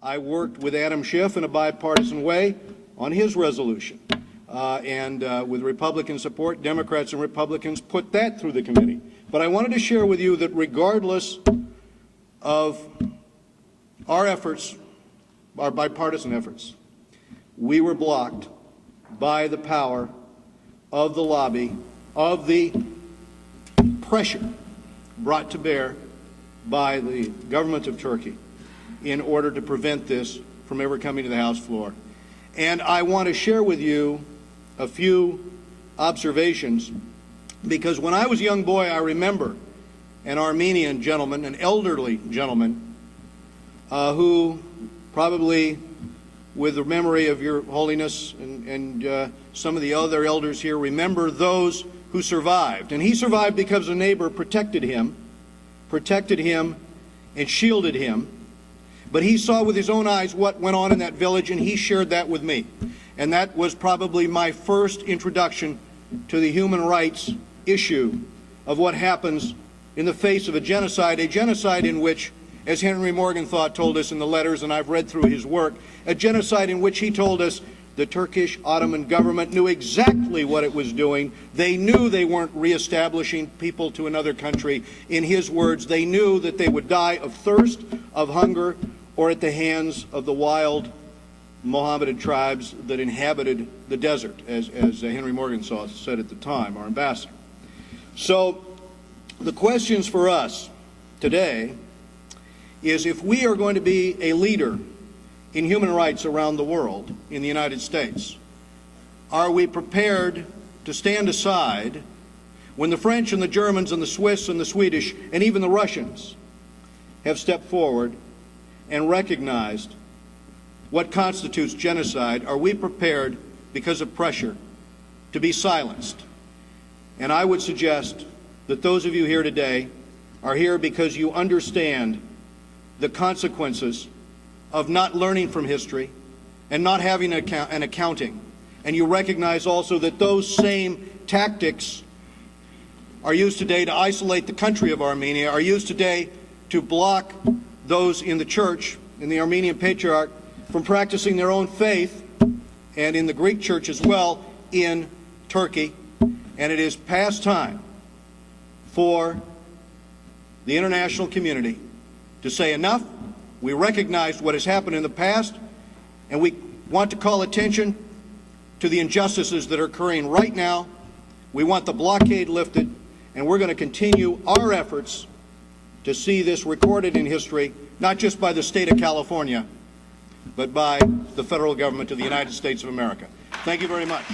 I worked with Adam Schiff in a bipartisan way on his resolution. With Republican support, Democrats and Republicans put that through the committee. But I wanted to share with you that regardless of our efforts, our bipartisan efforts, we were blocked by the power of the lobby, of the pressure brought to bear by the government of Turkey in order to prevent this from ever coming to the House floor. And I want to share with you a few observations, because when I was a young boy, I remember an Armenian gentleman, an elderly gentleman, who probably, with the memory of Your Holiness and some of the other elders here, remember those who survived. And he survived because a neighbor protected him and shielded him. But he saw with his own eyes what went on in that village, and he shared that with me. And that was probably my first introduction to the human rights issue of what happens in the face of a genocide in which, as Henry Morgenthau told us in the letters, and I've read through his work, a genocide in which he told us the Turkish Ottoman government knew exactly what it was doing. They knew they weren't reestablishing people to another country. In his words, they knew that they would die of thirst, of hunger, or at the hands of the wild Mohammedan tribes that inhabited the desert, as Henry Morgenthau said at the time, our ambassador. So the questions for us today is, if we are going to be a leader in human rights around the world, in the United States, are we prepared to stand aside when the French and the Germans and the Swiss and the Swedish and even the Russians have stepped forward and recognized what constitutes genocide? Are we prepared, because of pressure, to be silenced? And I would suggest that those of you here today are here because you understand the consequences of not learning from history and not having an accounting. And you recognize also that those same tactics are used today to isolate the country of Armenia, are used today to block those in the church, in the Armenian Patriarch, from practicing their own faith, and in the Greek church as well, in Turkey. And it is past time for the international community to say enough. We recognize what has happened in the past, and we want to call attention to the injustices that are occurring right now. We want the blockade lifted, and we're going to continue our efforts to see this recorded in history, not just by the state of California, but by the federal government of the United States of America. Thank you very much.